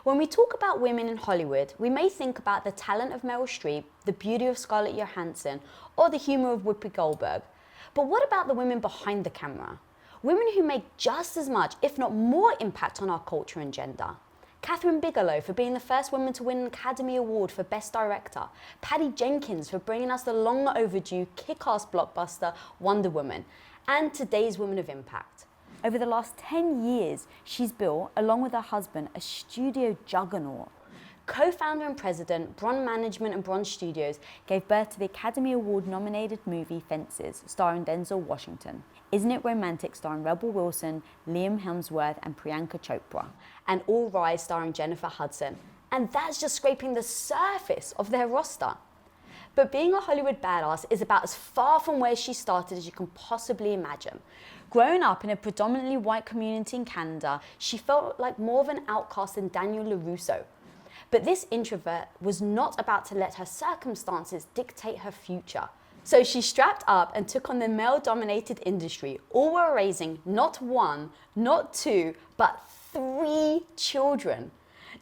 When we talk about women in Hollywood, we may think about the talent of Meryl Streep, the beauty of Scarlett Johansson, or the humor of Whoopi Goldberg. But what about the women behind the camera? Women who make just as much, if not more, impact on our culture and gender. Catherine Bigelow for being the first woman to win an Academy Award for Best Director. Patty Jenkins for bringing us the long overdue kick-ass blockbuster Wonder Woman. And today's Women of Impact. Over the last 10 years, she's built, along with her husband, a studio juggernaut. Co-founder and president, BRON Management and BRON Studios gave birth to the Academy Award-nominated movie Fences, starring Denzel Washington. Isn't It Romantic, starring Rebel Wilson, Liam Hemsworth and Priyanka Chopra. And All Rise, starring Jennifer Hudson. And that's just scraping the surface of their roster. But being a Hollywood badass is about as far from where she started as you can possibly imagine. Growing up in a predominantly white community in Canada, she felt like more of an outcast than Daniel LaRusso. But this introvert was not about to let her circumstances dictate her future. So she strapped up and took on the male-dominated industry, all while raising not one, not two, but 3 children.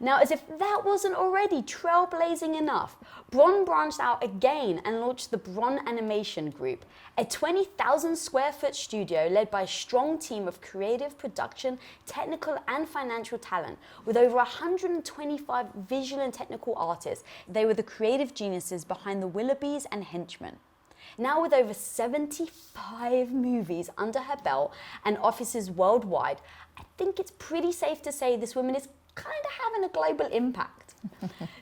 Now, as if that wasn't already trailblazing enough, BRON branched out again and launched the BRON Animation Group, a 20,000 square foot studio led by a strong team of creative, production, technical and financial talent with over 125 visual and technical artists. They were the creative geniuses behind the Willoughbys and Henchmen. Now with over 75 movies under her belt and offices worldwide, I think it's pretty safe to say this woman is kind of having a global impact.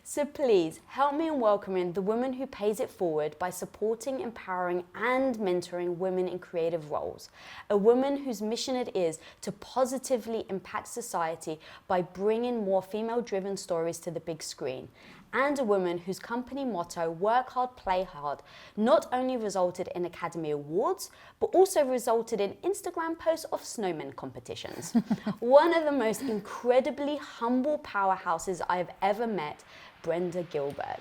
So please help me in welcoming the woman who pays it forward by supporting, empowering and mentoring women in creative roles. A woman whose mission it is to positively impact society by bringing more female-driven stories to the big screen. And a woman whose company motto, work hard, play hard, not only resulted in Academy Awards, but also resulted in Instagram posts of snowman competitions. One of the most incredibly humble powerhouses I've ever met, Brenda Gilbert.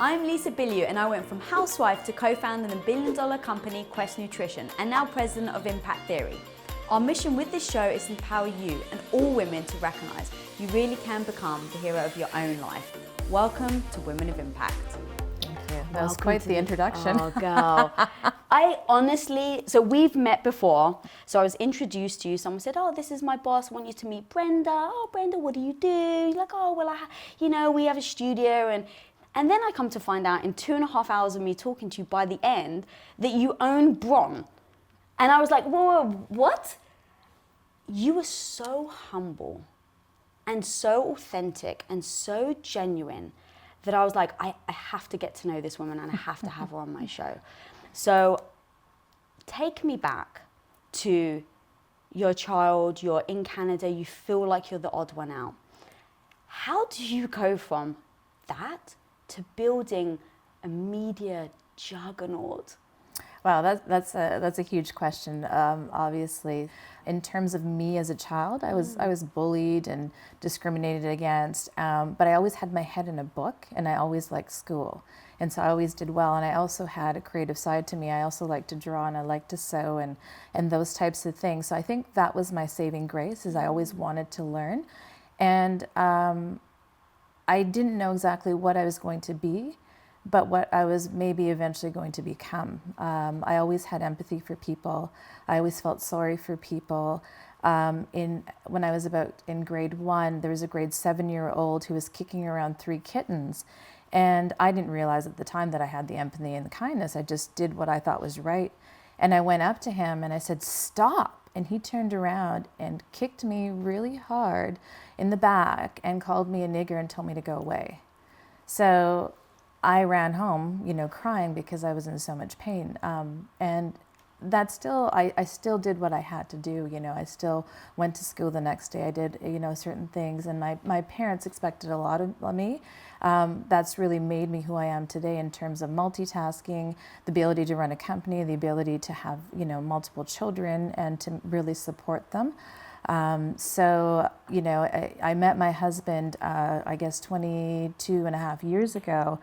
I'm Lisa Bilyeu and I went from housewife to co-founding the billion-dollar company Quest Nutrition and now president of Impact Theory. Our mission with this show is to empower you and all women to recognize you really can become the hero of your own life. Welcome to Women of Impact. Thank you. That was quite the introduction. Oh, girl. I honestly, so we've met before, so I was introduced to you. Someone said, oh, this is my boss, I want you to meet Brenda. Oh, Brenda, what do you do? You're like, oh, well, we have a studio. And then I come to find out in 2.5 hours of me talking to you by the end that you own BRON. And I was like, whoa, what? You were so humble and so authentic and so genuine that I was like, I have to get to know this woman and I have to have her on my show. So take me back to your child, you're in Canada, you feel like you're the odd one out. How do you go from that to building a media juggernaut? Wow, that's a huge question. Obviously, in terms of me as a child, I was bullied and discriminated against, but I always had my head in a book, and I always liked school, and so I always did well. And I also had a creative side to me. I also liked to draw, and I liked to sew, and those types of things. So I think that was my saving grace, is I always wanted to learn, and I didn't know exactly what I was going to be, but what I was maybe eventually going to become. I always had empathy for people. I always felt sorry for people. When I was about in grade 1, there was a grade 7-year-old who was kicking around 3 kittens. And I didn't realize at the time that I had the empathy and the kindness. I just did what I thought was right. And I went up to him and I said, stop. And he turned around and kicked me really hard in the back and called me a nigger and told me to go away. So I ran home, crying because I was in so much pain. And that still, I still did what I had to do. I still went to school the next day. I did, certain things. And my parents expected a lot of me. That's really made me who I am today in terms of multitasking, the ability to run a company, the ability to have, multiple children and to really support them. So, I met my husband, I guess 22 and a half years ago.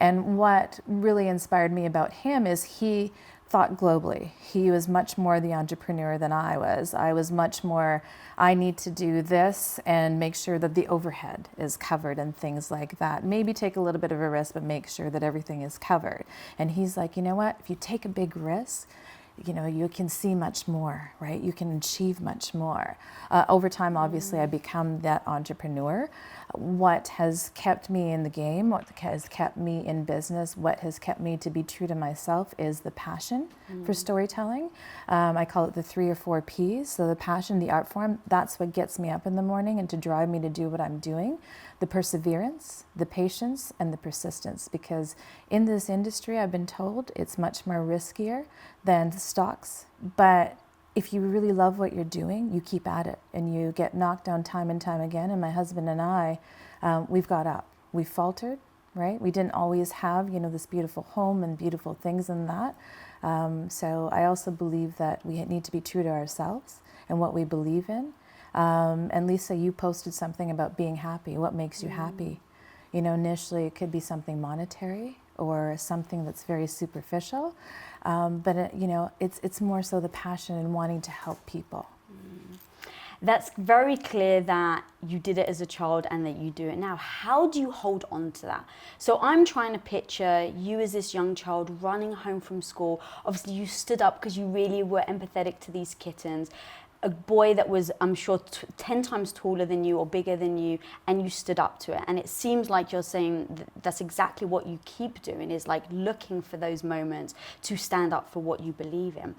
And what really inspired me about him is he thought globally. He was much more the entrepreneur than I was. I was much more, I need to do this and make sure that the overhead is covered and things like that. Maybe take a little bit of a risk, but make sure that everything is covered. And he's like, you know what, if you take a big risk, you know, you can see much more, right? You can achieve much more. Over time, obviously, I become that entrepreneur. What has kept me in the game, what has kept me in business, what has kept me to be true to myself is the passion for storytelling. I call it the 3 or 4 Ps. So the passion, the art form, that's what gets me up in the morning and to drive me to do what I'm doing. The perseverance, the patience, and the persistence. Because in this industry, I've been told it's much more riskier than stocks. But if you really love what you're doing, you keep at it and you get knocked down time and time again. And my husband and I, we've got up. We faltered, right? We didn't always have, you know, this beautiful home and beautiful things and that. So I also believe that we need to be true to ourselves and what we believe in. And Lisa, you posted something about being happy. What makes you happy? You know, initially it could be something monetary or something that's very superficial. But you know, it's more so the passion and wanting to help people. That's very clear that you did it as a child and that you do it now. How do you hold on to that? So I'm trying to picture you as this young child running home from school. Obviously you stood up because you really were empathetic to these kittens. A boy that was, I'm sure, 10 times taller than you or bigger than you, and you stood up to it. And it seems like you're saying that's exactly what you keep doing, is like looking for those moments to stand up for what you believe in.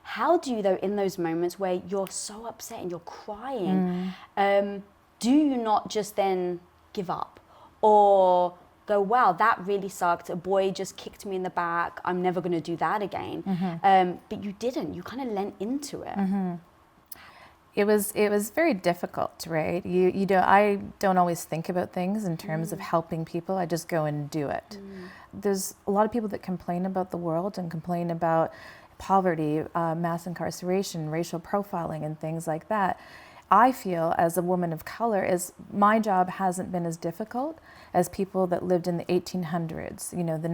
How do you, though, in those moments where you're so upset and you're crying, do you not just then give up? Or go, wow, that really sucked. A boy just kicked me in the back. I'm never going to do that again. But you didn't. You kind of lent into it. It was very difficult, right? I don't always think about things in terms of helping people. I just go and do it. There's a lot of people that complain about the world and complain about poverty, mass incarceration, racial profiling, and things like that. I feel, as a woman of color, is my job hasn't been as difficult as people that lived in the 1800s, you know, the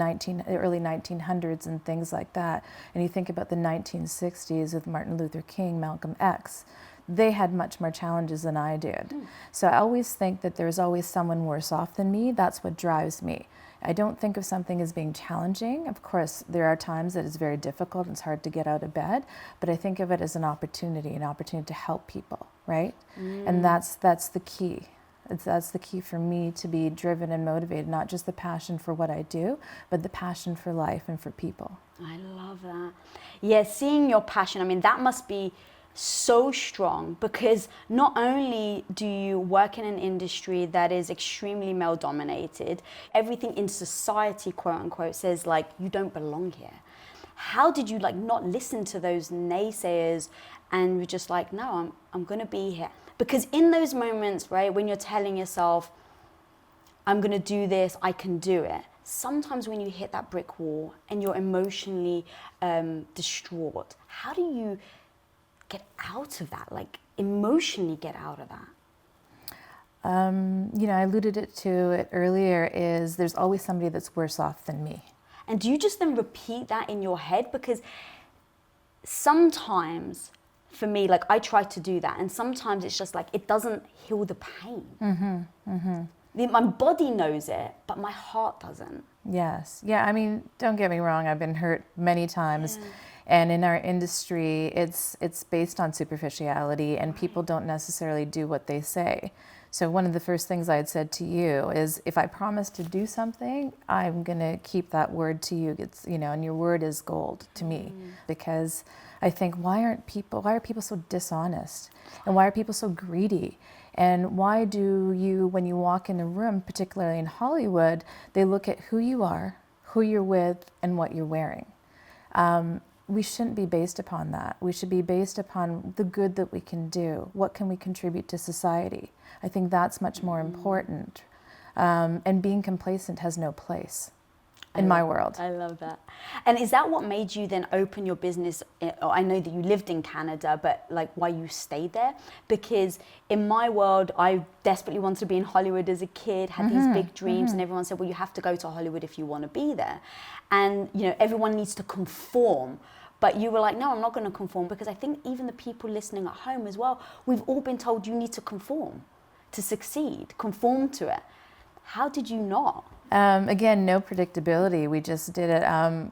early 1900s and things like that. And you think about the 1960s with Martin Luther King, Malcolm X. They had much more challenges than I did. So I always think that there's always someone worse off than me. That's what drives me. I don't think of something as being challenging. Of course, there are times that it's very difficult and it's hard to get out of bed, but I think of it as an opportunity to help people, right? And that's the key. That's the key for me to be driven and motivated, not just the passion for what I do, but the passion for life and for people. I love that. Yeah, seeing your passion, I mean, that must be so strong, because not only do you work in an industry that is extremely male dominated, everything in society, quote unquote, says like you don't belong here. How did you like not listen to those naysayers and you're just like, no, I'm gonna be here? Because in those moments, right, when you're telling yourself, I'm gonna do this, I can do it, sometimes when you hit that brick wall and you're emotionally distraught, how do you get out of that, like emotionally get out of that? You know, I alluded to it earlier, is there's always somebody that's worse off than me. And do you just then repeat that in your head? Because sometimes, for me, like I try to do that, and sometimes it's just like, it doesn't heal the pain. My body knows it, but my heart doesn't. Yes. Yeah, I mean, don't get me wrong, I've been hurt many times. And in our industry, it's based on superficiality, and people don't necessarily do what they say. So one of the first things I had said to you is, if I promise to do something, I'm going to keep that word to you. It's, you know, and your word is gold to me, because I think, why are people so dishonest? And why are people so greedy? And why do you, when you walk in a room, particularly in Hollywood, they look at who you are, who you're with, and what you're wearing? We shouldn't be based upon that. We should be based upon the good that we can do. What can we contribute to society? I think that's much more important. And being complacent has no place in my world. I love that. And is that what made you then open your business? I know that you lived in Canada, but like why you stayed there? Because in my world, I desperately wanted to be in Hollywood as a kid, had these big dreams, and everyone said, well, you have to go to Hollywood if you want to be there. And, you know, everyone needs to conform, But you were like, no, I'm not going to conform, because I think even the people listening at home as well, we've all been told you need to conform to succeed, conform to it. How did you not? Again, no predictability. We just did it.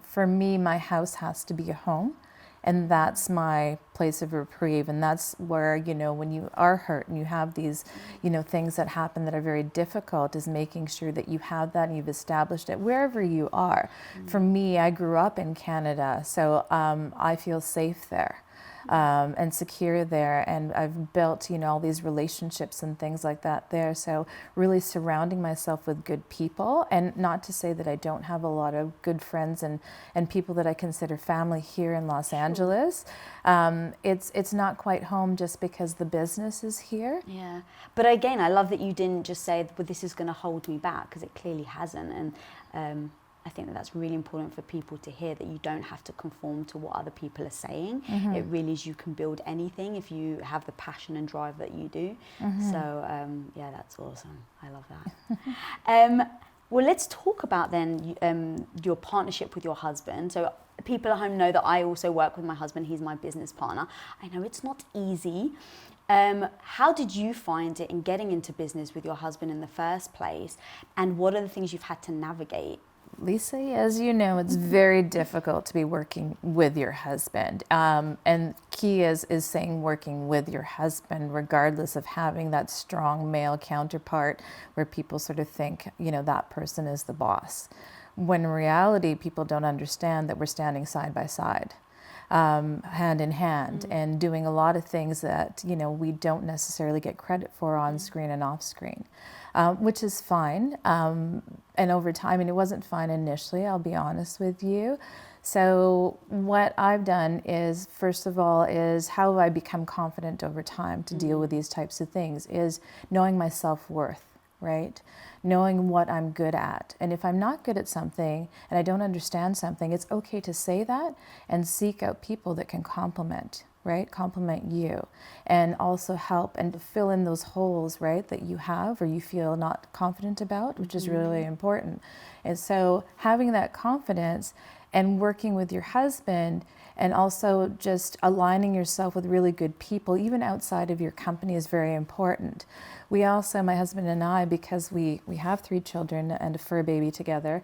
For me, my house has to be a home. And that's my place of reprieve. And that's where, you know, when you are hurt and you have these, you know, things that happen that are very difficult, is making sure that you have that and you've established it wherever you are. For me, I grew up in Canada, so I feel safe there. And secure there, and I've built, you know, all these relationships and things like that there. So really surrounding myself with good people, and not to say that I don't have a lot of good friends and people that I consider family here in Los Angeles. It's not quite home just because the business is here. Yeah, but again, I love that you didn't just say, well, this is going to hold me back, because it clearly hasn't. And I think that that's really important for people to hear, that you don't have to conform to what other people are saying. It really is, you can build anything if you have the passion and drive that you do. So yeah, that's awesome. I love that. Well, let's talk about then your partnership with your husband. So people at home know that I also work with my husband. He's my business partner. I know it's not easy. How did you find it in getting into business with your husband in the first place? And what are the things you've had to navigate? Lisa, as you know, it's very difficult to be working with your husband. And key is saying working with your husband, regardless of having that strong male counterpart where people sort of think, you know, that person is the boss. When in reality, people don't understand that we're standing side by side, hand in hand, and doing a lot of things that, you know, we don't necessarily get credit for on screen and off screen. Which is fine. And over time, and it wasn't fine initially, I'll be honest with you. So what I've done is, first of all, is how have I become confident over time to deal with these types of things, is knowing my self-worth, right? Knowing what I'm good at. And if I'm not good at something and I don't understand something, it's okay to say that and seek out people that can complement, right? Complement you, and also help and fill in those holes, right, that you have or you feel not confident about, which is really important. And so having that confidence and working with your husband, and also just aligning yourself with really good people, even outside of your company, is very important. We also, my husband and I, because we have 3 children and a fur baby together,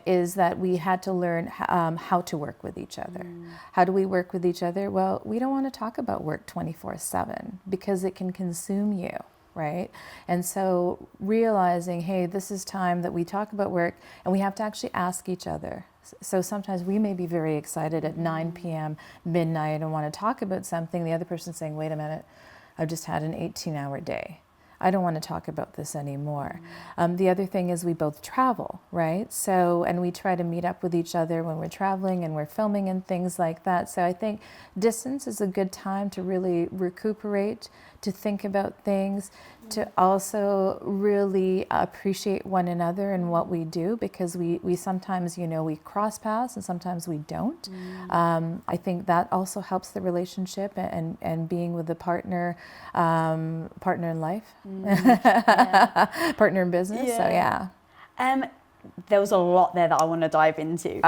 is that we had to learn how to work with each other. How do we work with each other? Well, we don't want to talk about work 24/7 because it can consume you, right? And so realizing, hey, this is time that we talk about work, and we have to actually ask each other. So sometimes we may be very excited at 9 p.m., midnight, and want to talk about something. The other person's saying, wait a minute, I've just had an 18-hour day. I don't want to talk about this anymore. The other thing is we both travel, right? So, and we try to meet up with each other when we're traveling and we're filming and things like that. So I think distance is a good time to really recuperate, to think about things, to also really appreciate one another and what we do, because we sometimes, you know, we cross paths and sometimes we don't. I think that also helps the relationship and being with the partner in life, partner in business. So yeah. There was a lot there that I want to dive into.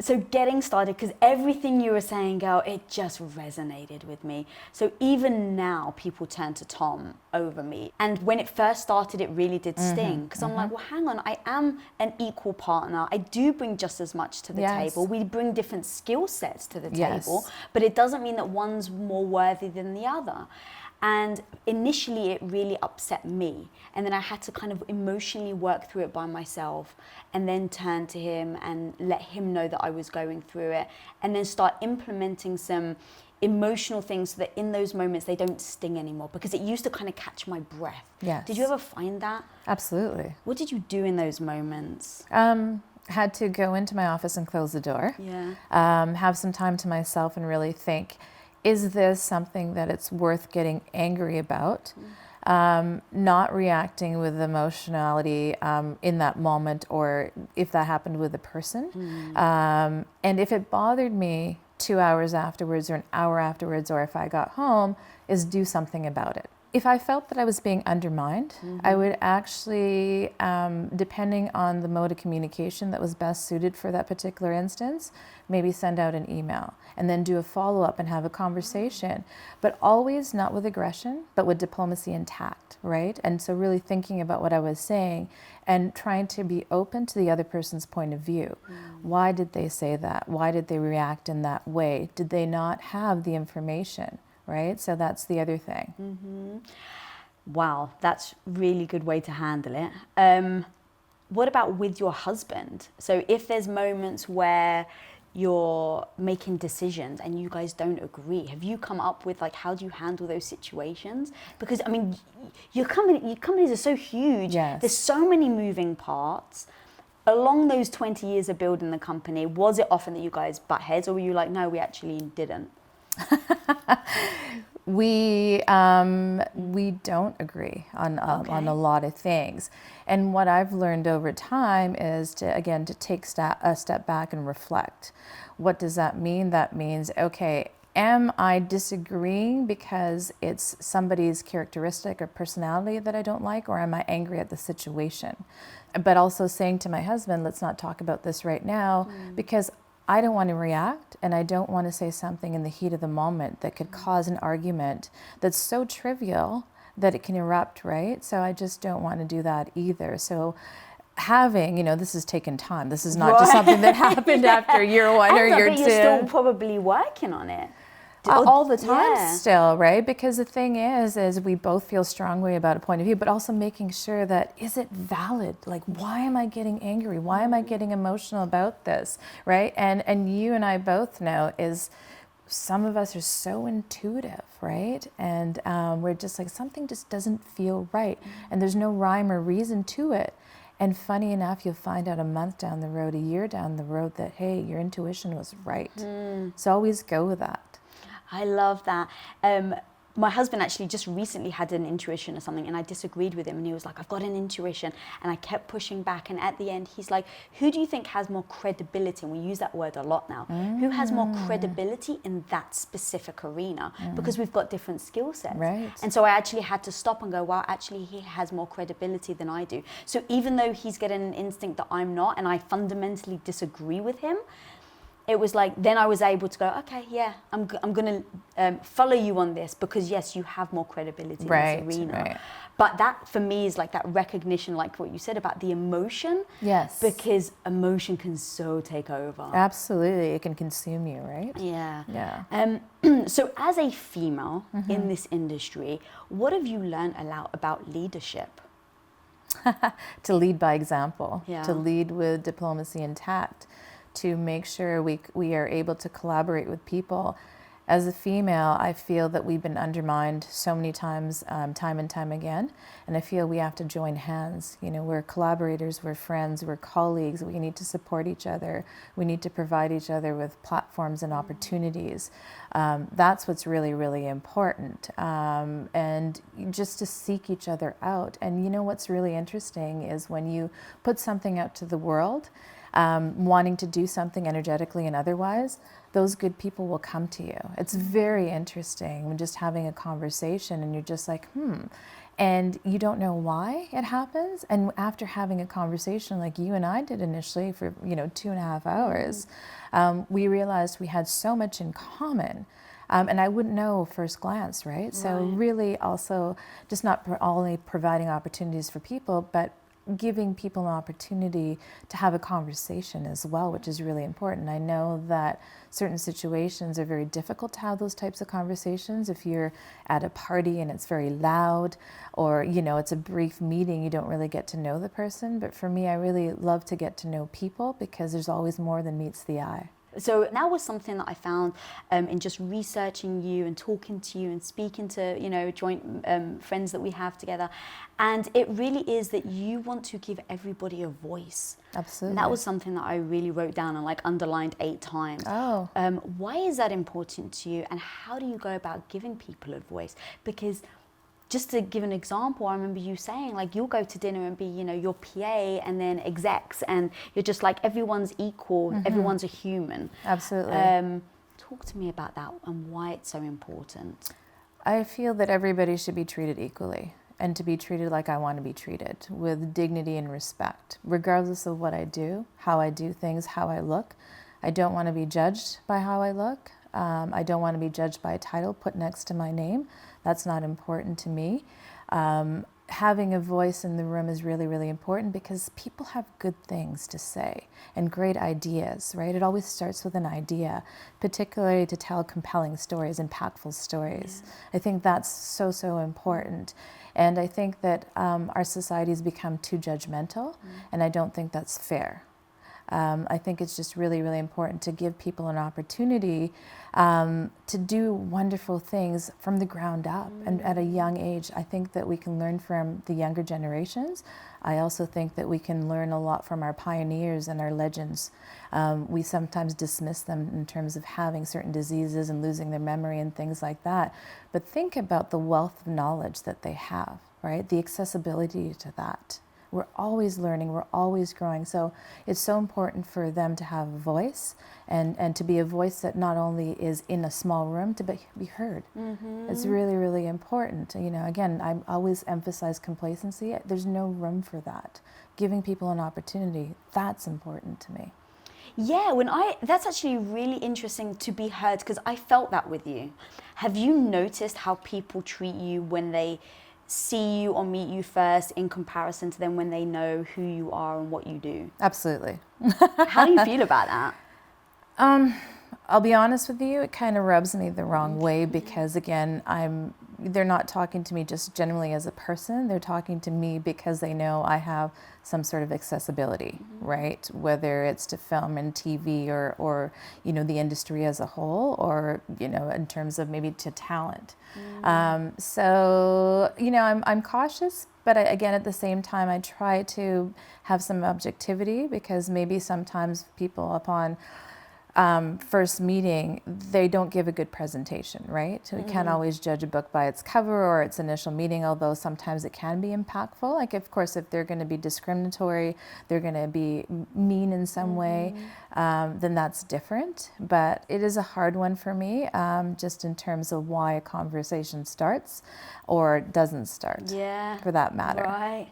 So getting started, because everything you were saying, girl, it just resonated with me. So even now, people turn to Tom over me. And when it first started, it really did sting, because I'm like, well, hang on, I am an equal partner. I do bring just as much to the table. We bring different skill sets to the table, but it doesn't mean that one's more worthy than the other. And initially it really upset me. And then I had to kind of emotionally work through it by myself, and then turn to him and let him know that I was going through it, and then start implementing some emotional things so that in those moments they don't sting anymore, because it used to kind of catch my breath. Yes. Did you ever find that? Absolutely. What did you do in those moments? Had to go into my office and close the door. Have some time to myself and really think, is this something that it's worth getting angry about? Not reacting with emotionality in that moment, or if that happened with a person. And if it bothered me 2 hours afterwards or an hour afterwards, or if I got home, is do something about it. If I felt that I was being undermined, I would actually, depending on the mode of communication that was best suited for that particular instance, maybe send out an email and then do a follow-up and have a conversation, but always not with aggression, but with diplomacy and tact, right? And so really thinking about what I was saying and trying to be open to the other person's point of view. Why did they say that? Why did they react in that way? Did they not have the information? Right? So that's the other thing. Wow, that's really good way to handle it. What about with your husband? So if there's moments where you're making decisions and you guys don't agree, have you come up with like, how do you handle those situations? Because I mean, your companies are so huge. Yes. There's so many moving parts. Along those 20 years of building the company, was it often that you guys butt heads, or were you like, no, we actually didn't? We don't agree on a lot of things, and what I've learned over time is to take a step back and reflect. What does that mean? That means, okay, am I disagreeing because it's somebody's characteristic or personality that I don't like, or am I angry at the situation? But also saying to my husband, let's not talk about this right now, because I don't want to react, and I don't want to say something in the heat of the moment that could cause an argument that's so trivial that it can erupt, right? So I just don't want to do that either. So having, this has taken time. This is not just something that happened after year one or year two. You're still probably working on it. All the time still, right? Because the thing is we both feel strongly about a point of view, but also making sure that, is it valid? Like, why am I getting angry? Why am I getting emotional about this, right? And you and I both know is some of us are so intuitive, right? And we're just like, something just doesn't feel right. And there's no rhyme or reason to it. And funny enough, you'll find out a month down the road, a year down the road that, hey, your intuition was right. So always go with that. I love that. My husband actually just recently had an intuition or something, and I disagreed with him, and he was like, I've got an intuition, and I kept pushing back, and at the end he's like, who do you think has more credibility? And we use that word a lot now. Who has more credibility in that specific arena? Because we've got different skill sets. Right. And so I actually had to stop and go, wow, actually he has more credibility than I do. So even though he's getting an instinct that I'm not, and I fundamentally disagree with him, it was like, then I was able to go, okay, yeah, I'm going to follow you on this, because yes, you have more credibility in this arena. Right. But that for me is like that recognition, like what you said about the emotion. Yes. Because emotion can so take over. Absolutely. It can consume you, right? Yeah. Yeah. So as a female in this industry, what have you learned about leadership? To lead by example, Yeah. to lead with diplomacy and tact, to make sure we are able to collaborate with people. As a female, I feel that we've been undermined so many times, time and time again, and I feel we have to join hands. We're collaborators, we're friends, we're colleagues, we need to support each other, we need to provide each other with platforms and opportunities. That's what's really, really important, and just to seek each other out. And what's really interesting is when you put something out to the world, wanting to do something energetically and otherwise, those good people will come to you. It's very interesting when just having a conversation and you're just like, and you don't know why it happens. And after having a conversation like you and I did initially for 2.5 hours, we realized we had so much in common. And I wouldn't know first glance, right? So really also just not only providing opportunities for people, but giving people an opportunity to have a conversation as well, which is really important. I know that certain situations are very difficult to have those types of conversations. If you're at a party and it's very loud, or it's a brief meeting, you don't really get to know the person. But for me, I really love to get to know people, because there's always more than meets the eye. So that was something that I found in just researching you and talking to you and speaking to, joint friends that we have together. And it really is that you want to give everybody a voice. Absolutely. And that was something that I really wrote down and underlined 8 times. Oh. Why is that important to you, and how do you go about giving people a voice? Because just to give an example, I remember you saying, you'll go to dinner and be, your PA and then execs, and you're just like, everyone's equal, everyone's a human. Absolutely. Talk to me about that and why it's so important. I feel that everybody should be treated equally and to be treated like I want to be treated, with dignity and respect, regardless of what I do, how I do things, how I look. I don't want to be judged by how I look. I don't want to be judged by a title put next to my name. That's not important to me. Having a voice in the room is really, really important because people have good things to say and great ideas, right? It always starts with an idea, particularly to tell compelling stories, impactful stories. Yeah. I think that's so, so important. And I think that our society's become too judgmental, and I don't think that's fair. I think it's just really, really important to give people an opportunity to do wonderful things from the ground up and at a young age. I think that we can learn from the younger generations. I also think that we can learn a lot from our pioneers and our legends. We sometimes dismiss them in terms of having certain diseases and losing their memory and things like that. But think about the wealth of knowledge that they have, right? The accessibility to that. We're always learning, we're always growing. So it's so important for them to have a voice and to be a voice that not only is in a small room, to be heard. It's really, really important. You know, again, I always emphasize complacency. There's no room for that. Giving people an opportunity, that's important to me. Yeah, that's actually really interesting to be heard, because I felt that with you. Have you noticed how people treat you when they see you or meet you first in comparison to them when they know who you are and what you do? Absolutely. How do you feel about that? I'll be honest with you, it kind of rubs me the wrong way because, again, they're not talking to me just generally as a person. They're talking to me because they know I have some sort of accessibility, right? Whether it's to film and TV or you know, the industry as a whole, or, you know, in terms of maybe to talent. So, you know, I'm cautious, but again, at the same time, I try to have some objectivity, because maybe sometimes people upon first meeting, they don't give a good presentation, right? So we can't always judge a book by its cover or its initial meeting, although sometimes it can be impactful. Like, of course, if they're going to be discriminatory, they're going to be mean in some way, then that's different. But it is a hard one for me, just in terms of why a conversation starts or doesn't start, for that matter. Right.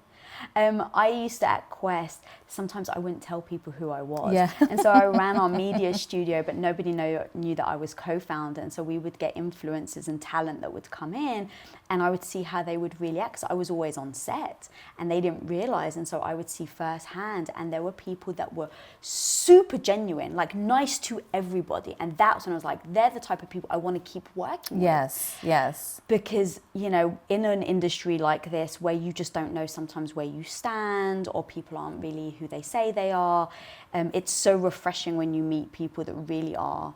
I used to at Quest, sometimes I wouldn't tell people who I was. Yeah. And so I ran our media studio, but nobody knew that I was co-founder. And so we would get influencers and talent that would come in, and I would see how they would really act. So I was always on set, and they didn't realize. And so I would see firsthand, and there were people that were super genuine, like nice to everybody. And that's when I was like, they're the type of people I want to keep working with. Yes. Because, you know, in an industry like this, where you just don't know sometimes where you stand, or people aren't really who they say they are, it's so refreshing when you meet people that really are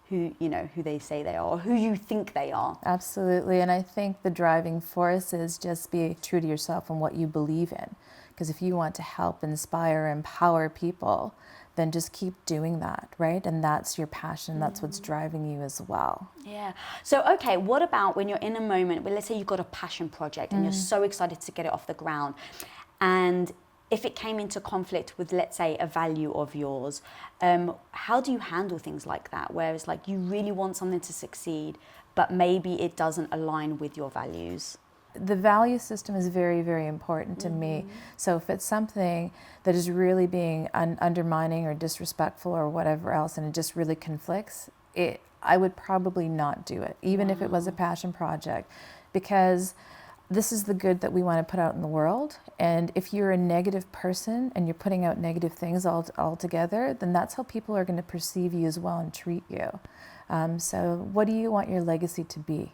who they say they are, or who you think they are. Absolutely. And I think the driving force is just be true to yourself and what you believe in. Because if you want to help, inspire, empower people, then just keep doing that, right? And that's your passion. That's what's driving you as well. Yeah. So, okay, what about when you're in a moment where, let's say you've got a passion project and you're so excited to get it off the ground, and if it came into conflict with, let's say, a value of yours, how do you handle things like that? Where it's like you really want something to succeed, but maybe it doesn't align with your values. The value system is very, very important to me. So if it's something that is really being undermining or disrespectful or whatever else, and it just really conflicts, I would probably not do it, even if it was a passion project, because this is the good that we want to put out in the world. And if you're a negative person and you're putting out negative things all together, then that's how people are going to perceive you as well and treat you. So what do you want your legacy to be?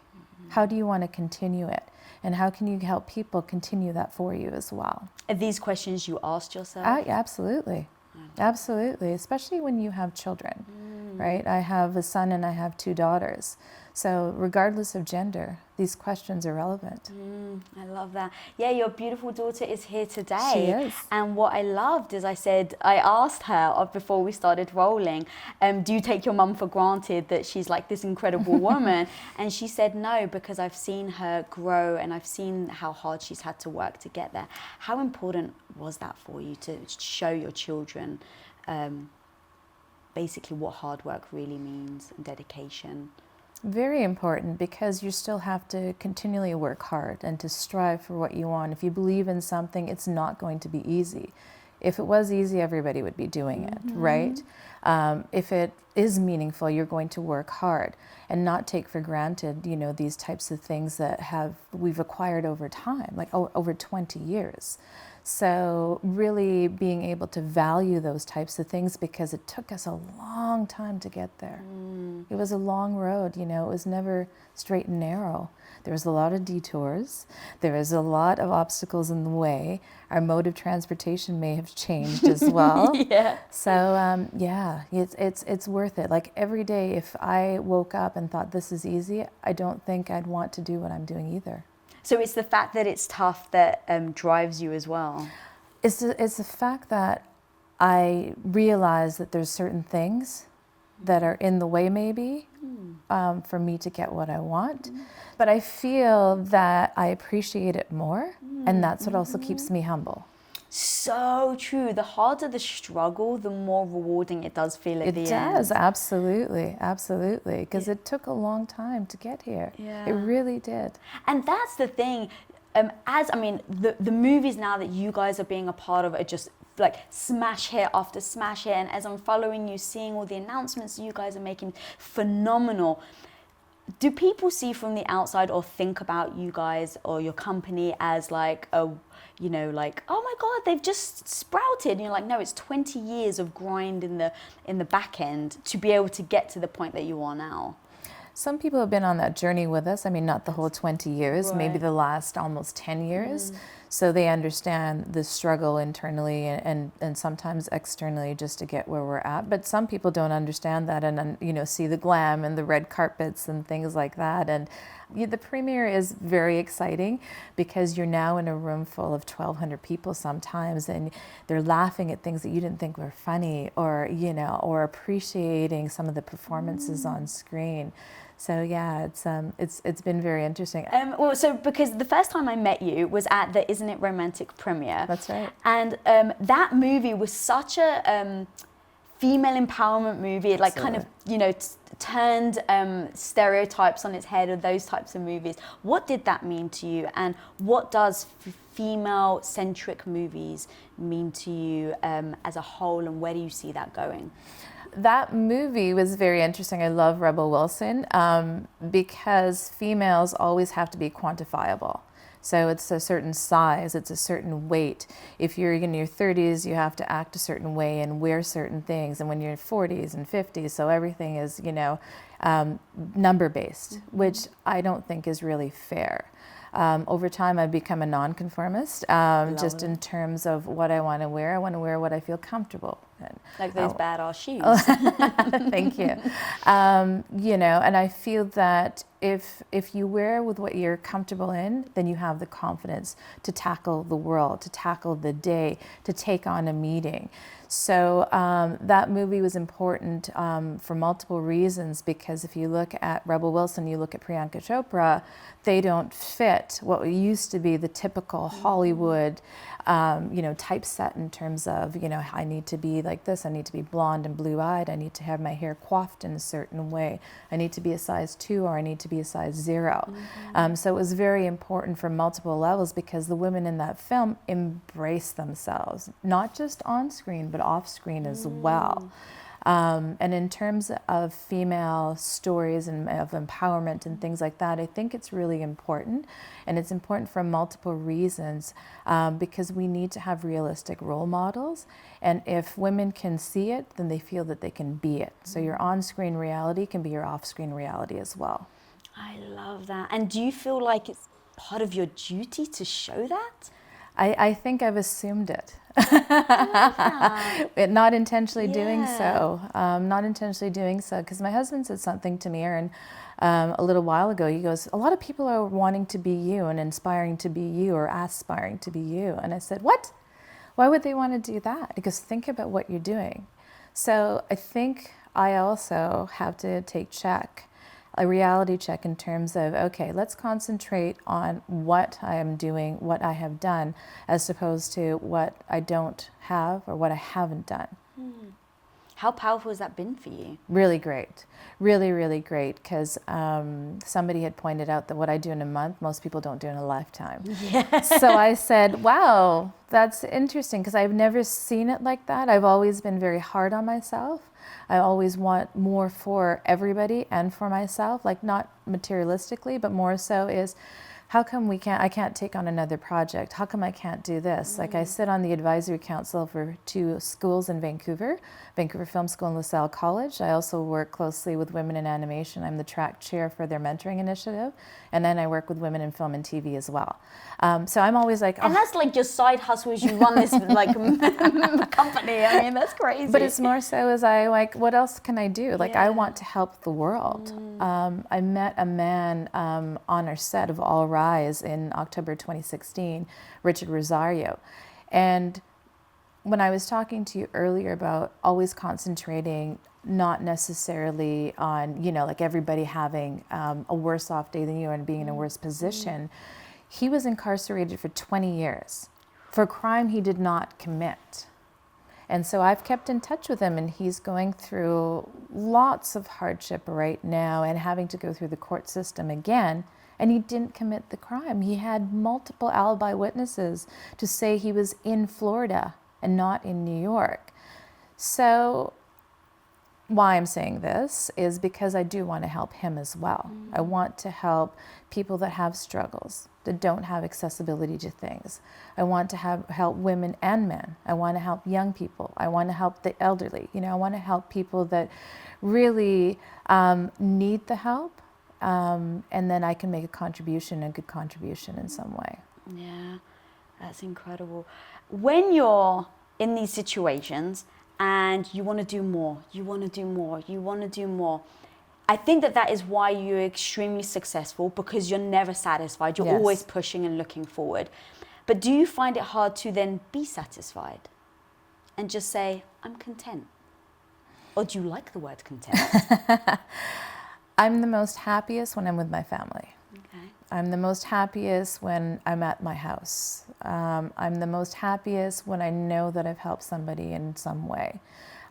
How do you want to continue it? And how can you help people continue that for you as well? Are these questions you asked yourself? Absolutely. Absolutely. Especially when you have children, right? I have a son and I have 2 daughters. So regardless of gender, these questions are relevant. I love that. Yeah, your beautiful daughter is here today. She is. And what I loved is I asked her before we started rolling, do you take your mum for granted that she's like this incredible woman? And she said no, because I've seen her grow and I've seen how hard she's had to work to get there. How important was that for you to show your children basically what hard work really means and dedication? Very important, because you still have to continually work hard and to strive for what you want. If you believe in something, it's not going to be easy. If it was easy, everybody would be doing it, right? If it is meaningful, you're going to work hard and not take for granted, you know, these types of things that we've acquired over time, like over 20 years. So really being able to value those types of things, because it took us a long time to get there. It was a long road, you know, it was never straight and narrow. There was a lot of detours. There was a lot of obstacles in the way. Our mode of transportation may have changed as well. Yeah. So yeah, it's worth it. Like every day, if I woke up and thought this is easy, I don't think I'd want to do what I'm doing either. So it's the fact that it's tough that drives you as well. It's the fact that I realize that there's certain things that are in the way maybe for me to get what I want. But I feel that I appreciate it more, and that's what also keeps me humble. So true. The harder the struggle, the more rewarding it does feel at the end. It does, absolutely, absolutely, because it took a long time to get here. Yeah. It really did. And that's the thing. The movies now that you guys are being a part of are just like smash hit after smash hit. And as I'm following you, seeing all the announcements you guys are making, phenomenal. Do people see from the outside or think about you guys or your company as like like, oh my God, they've just sprouted? And you're like, no, it's 20 years of grind in the back end to be able to get to the point that you are now. Some people have been on that journey with us. I mean, not the whole 20 years, Right. maybe the last almost 10 years. So they understand the struggle internally and sometimes externally just to get where we're at. But some people don't understand that and, you know, see the glam and the red carpets and things like that. And the premiere is very exciting because you're now in a room full of 1,200 people sometimes, and they're laughing at things that you didn't think were funny, or, you know, or appreciating some of the performances on screen. So yeah, it's been very interesting. So because the first time I met you was at the Isn't It Romantic premiere. That's right. And that movie was such a female empowerment movie. It like kind of, you know, turned stereotypes on its head, or those types of movies. What did that mean to you? And what does female-centric movies mean to you as a whole? And where do you see that going? That movie was very interesting. I love Rebel Wilson because females always have to be quantifiable. So it's a certain size, it's a certain weight. If you're in your 30s, you have to act a certain way and wear certain things. And when you're in 40s and 50s, so everything is, you know, number-based, which I don't think is really fair. Over time, I've become a nonconformist, just in terms of what I want to wear. I want to wear what I feel comfortable in. Like those badass shoes. Thank you. You know, and I feel that if you wear with what you're comfortable in, then you have the confidence to tackle the world, to tackle the day, to take on a meeting. So that movie was important for multiple reasons, because if you look at Rebel Wilson, you look at Priyanka Chopra, they don't fit what used to be the typical Hollywood, you know, typeset in terms of, you know, I need to be like this, I need to be blonde and blue-eyed, I need to have my hair coiffed in a certain way, I need to be a size 2 or I need to be a size 0. So it was very important for multiple levels, because the women in that film embrace themselves, not just on screen, but off screen as well. And in terms of female stories and of empowerment and things like that, I think it's really important. And it's important for multiple reasons, because we need to have realistic role models. And if women can see it, then they feel that they can be it. So your on-screen reality can be your off-screen reality as well. I love that. And do you feel like it's part of your duty to show that? I think I've assumed it. Not intentionally doing so. Not intentionally doing so, because my husband said something to me, Erin, a little while ago. He goes, a lot of people are wanting to be you and inspiring to be you or aspiring to be you. And I said, what? Why would they want to do that? He goes, think about what you're doing. So I think I also have to take a reality check in terms of, okay, let's concentrate on what I am doing, what I have done, as opposed to what I don't have or what I haven't done. How powerful has that been for you? Really great. Really, really great, because somebody had pointed out that what I do in a month, most people don't do in a lifetime. Yeah. So I said, wow, that's interesting, because I've never seen it like that. I've always been very hard on myself. I always want more for everybody and for myself, like not materialistically, but more so is, how come I can't take on another project? How come I can't do this? Like I sit on the advisory council for 2 schools in Vancouver Film School and LaSalle College. I also work closely with Women in Animation. I'm the track chair for their mentoring initiative. And then I work with women in film and TV as well. So I'm always like, And that's like your side hustle as you run this like company. I mean, that's crazy. But it's more so as I like, what else can I do? Like, I want to help the world. I met a man on our set of All Rise in October 2016, Richard Rosario. And when I was talking to you earlier about always concentrating not necessarily on, like everybody having a worse off day than you and being in a worse position, he was incarcerated for 20 years for a crime he did not commit. And so I've kept in touch with him, and he's going through lots of hardship right now and having to go through the court system again. And he didn't commit the crime. He had multiple alibi witnesses to say he was in Florida and not in New York. So why I'm saying this is because I do want to help him as well. I want to help people that have struggles, that don't have accessibility to things. I want to help women and men. I want to help young people. I want to help the elderly. I want to help people that really need the help, and then I can make a good contribution in some way. Yeah, that's incredible. When you're in these situations and you want to do more, you want to do more, you want to do more, I think that is why you're extremely successful, because you're never satisfied. You're always pushing and looking forward. But do you find it hard to then be satisfied and just say, I'm content? Or do you like the word content? I'm the most happiest when I'm with my family. Okay. I'm the most happiest when I'm at my house. I'm the most happiest when I know that I've helped somebody in some way.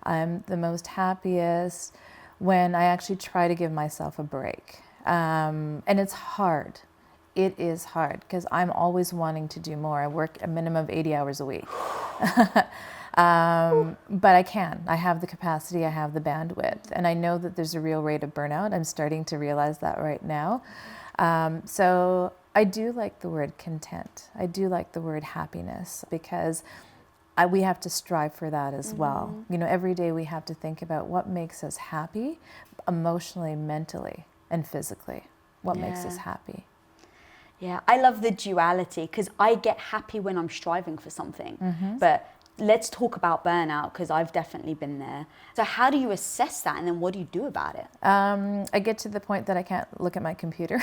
I'm the most happiest when I actually try to give myself a break. And it's hard. It is hard, because I'm always wanting to do more. I work a minimum of 80 hours a week. But I can. I have the capacity, I have the bandwidth. And I know that there's a real rate of burnout. I'm starting to realize that right now. So I do like the word content. I do like the word happiness, because we have to strive for that as well. Every day we have to think about what makes us happy, emotionally, mentally, and physically. What makes us happy. Yeah, I love the duality, because I get happy when I'm striving for something. But let's talk about burnout, because I've definitely been there. So how do you assess that, and then what do you do about it? I get to the point that I can't look at my computer.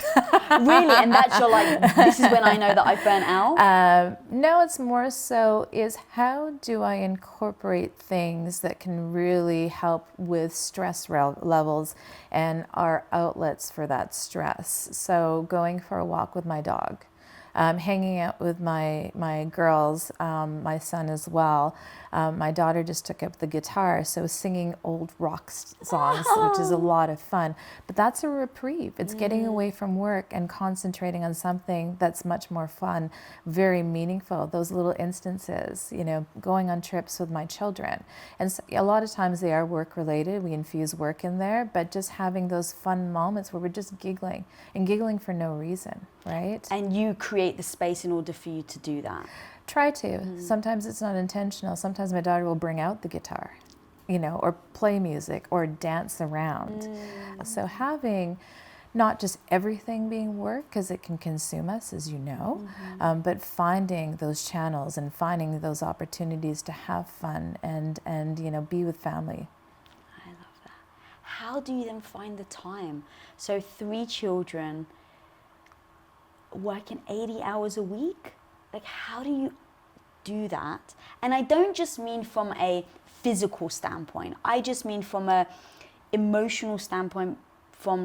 Really? And that's your this is when I know that I've burnt out? No, it's more so is how do I incorporate things that can really help with stress levels and our outlets for that stress. So going for a walk with my dog. Hanging out with my girls, my son as well. My daughter just took up the guitar, so singing old rock songs, which is a lot of fun. But that's a reprieve. It's getting away from work and concentrating on something that's much more fun, very meaningful. Those little instances, going on trips with my children. And so a lot of times they are work related. We infuse work in there, but just having those fun moments where we're just giggling, and giggling for no reason, right? And you create the space in order for you to do that. Try to. Sometimes it's not intentional. Sometimes my daughter will bring out the guitar, or play music or dance around. So having not just everything being work, because it can consume us, as you know, but finding those channels and finding those opportunities to have fun and be with family. I love that. How do you then find the time? So 3 children, working 80 hours a week? Like, how do you do that? And I don't just mean from a physical standpoint. I just mean from a emotional standpoint, from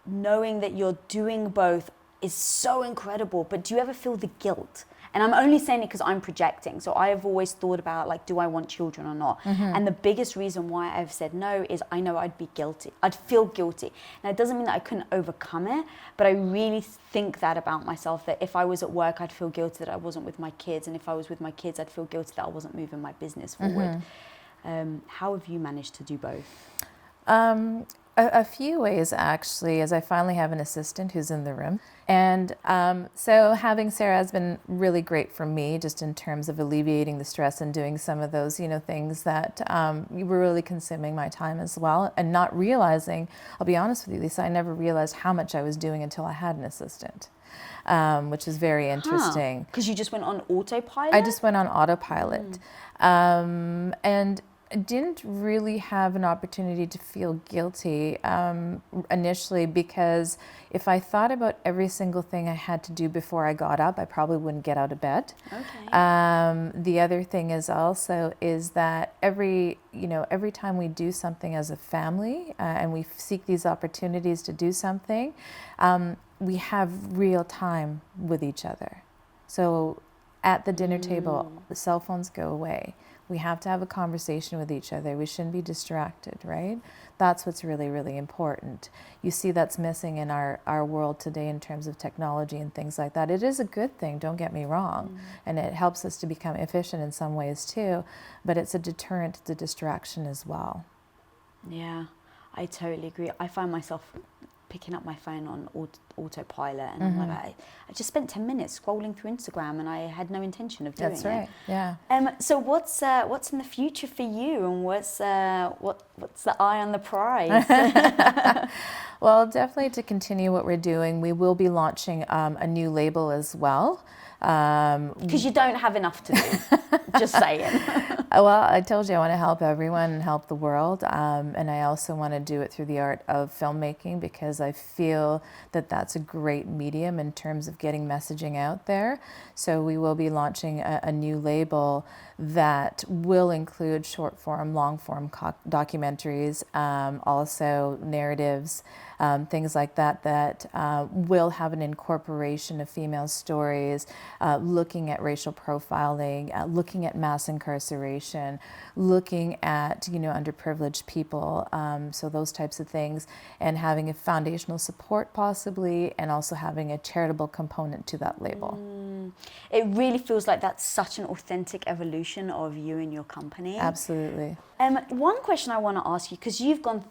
knowing that you're doing both is so incredible. But do you ever feel the guilt And I'm only saying it because I'm projecting. So I've always thought about, like, do I want children or not? And the biggest reason why I've said no is I know I'd be guilty. I'd feel guilty. Now, it doesn't mean that I couldn't overcome it, but I really think that about myself, that if I was at work, I'd feel guilty that I wasn't with my kids. And if I was with my kids, I'd feel guilty that I wasn't moving my business forward. How have you managed to do both? A few ways, actually, as I finally have an assistant who's in the room. And so having Sarah has been really great for me, just in terms of alleviating the stress and doing some of those, things that were really consuming my time as well. And not realizing, I'll be honest with you, Lisa, I never realized how much I was doing until I had an assistant, which is very interesting. Because you just went on autopilot? I just went on autopilot. And I didn't really have an opportunity to feel guilty initially, because if I thought about every single thing I had to do before I got up, I probably wouldn't get out of bed. Okay. The other thing is that every time we do something as a family and we seek these opportunities to do something, we have real time with each other. So at the dinner table, the cell phones go away. We have to have a conversation with each other. We shouldn't be distracted, right? That's what's really, really important. You see that's missing in our world today in terms of technology and things like that. It is a good thing, don't get me wrong. And it helps us to become efficient in some ways too, but it's a deterrent to distraction as well. Yeah, I totally agree. I find myself picking up my phone on autopilot, and I'm like, I just spent 10 minutes scrolling through Instagram, and I had no intention of doing it. That's right. Yeah. So what's in the future for you, and what's the eye on the prize? Well, definitely to continue what we're doing, we will be launching a new label as well. Because you don't have enough to do. Just saying. Well, I told you I want to help everyone and help the world, and I also want to do it through the art of filmmaking, because I feel that that's a great medium in terms of getting messaging out there. So we will be launching a new label that will include short form, long form documentaries, also narratives, things like that will have an incorporation of female stories, looking at racial profiling, looking at mass incarceration, looking at underprivileged people, so those types of things, and having a foundational support possibly, and also having a charitable component to that label. It really feels like that's such an authentic evolution of you and your company. Absolutely. One question I want to ask you, because you've gone,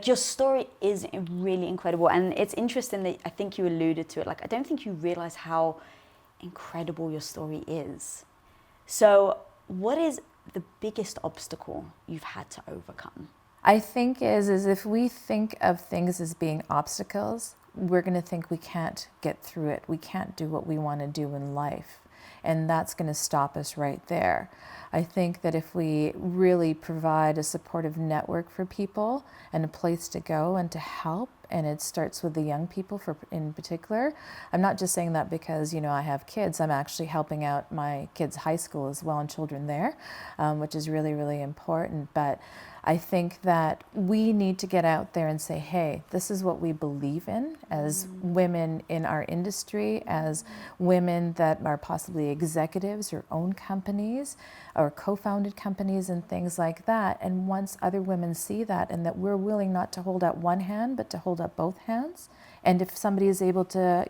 your story is really incredible, and it's interesting that I think you alluded to it. I don't think you realize how incredible your story is. So what is the biggest obstacle you've had to overcome? I think is if we think of things as being obstacles, we're going to think we can't get through it. We can't do what we want to do in life. And that's going to stop us right there. I think that if we really provide a supportive network for people and a place to go and to help, and it starts with the young people in particular. I'm not just saying that because, I have kids. I'm actually helping out my kids' high school as well and children there, which is really, really important. But I think that we need to get out there and say, hey, this is what we believe in as women in our industry, as women that are possibly executives or own companies or co-founded companies and things like that. And once other women see that, and that we're willing not to hold out one hand, but to hold up both hands. And if somebody is able to,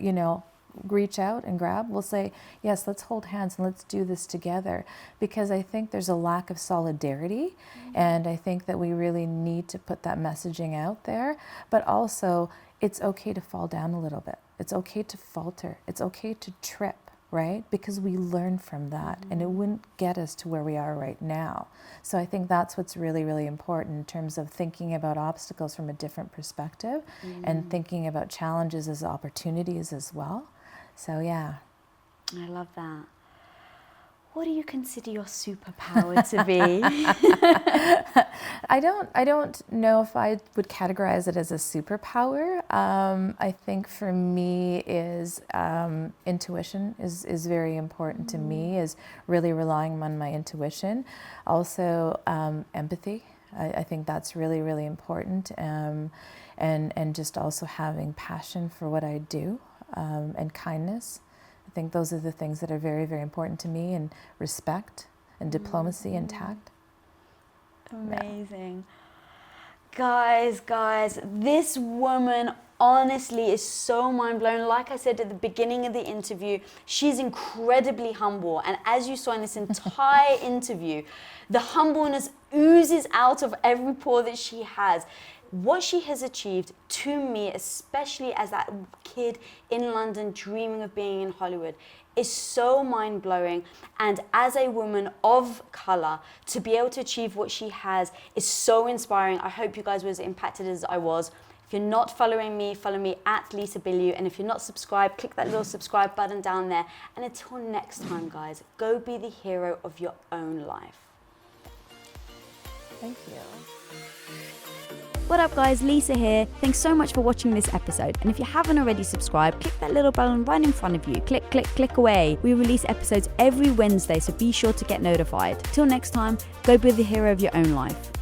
reach out and grab, we'll say, yes, let's hold hands and let's do this together. Because I think there's a lack of solidarity, and I think that we really need to put that messaging out there. But also, it's okay to fall down a little bit. It's okay to falter. It's okay to trip, right? Because we learn from that, and it wouldn't get us to where we are right now. So I think that's what's really, really important in terms of thinking about obstacles from a different perspective, and thinking about challenges as opportunities as well. So yeah. I love that. What do you consider your superpower to be? I don't know if I would categorize it as a superpower. I think for me is intuition is very important to me, is really relying on my intuition. Also empathy. I think that's really, really important. And just also having passion for what I do, and kindness. I think those are the things that are very, very important to me, and respect and diplomacy and tact. Amazing. Guys, this woman honestly is so mind-blowing. Like I said at the beginning of the interview, she's incredibly humble. And as you saw in this entire interview, the humbleness oozes out of every pore that she has. What she has achieved, to me, especially as that kid in London dreaming of being in Hollywood, is so mind-blowing. And as a woman of color, to be able to achieve what she has is so inspiring. I hope you guys were as impacted as I was. If you're not following me, follow me at Lisa Bilyeu. And if you're not subscribed, click that little subscribe button down there. And until next time, guys, go be the hero of your own life. Thank you. What up, guys? Lisa here. Thanks so much for watching this episode. And if you haven't already subscribed, click that little button right in front of you. Click, click, click away. We release episodes every Wednesday, so be sure to get notified. Till next time, go be the hero of your own life.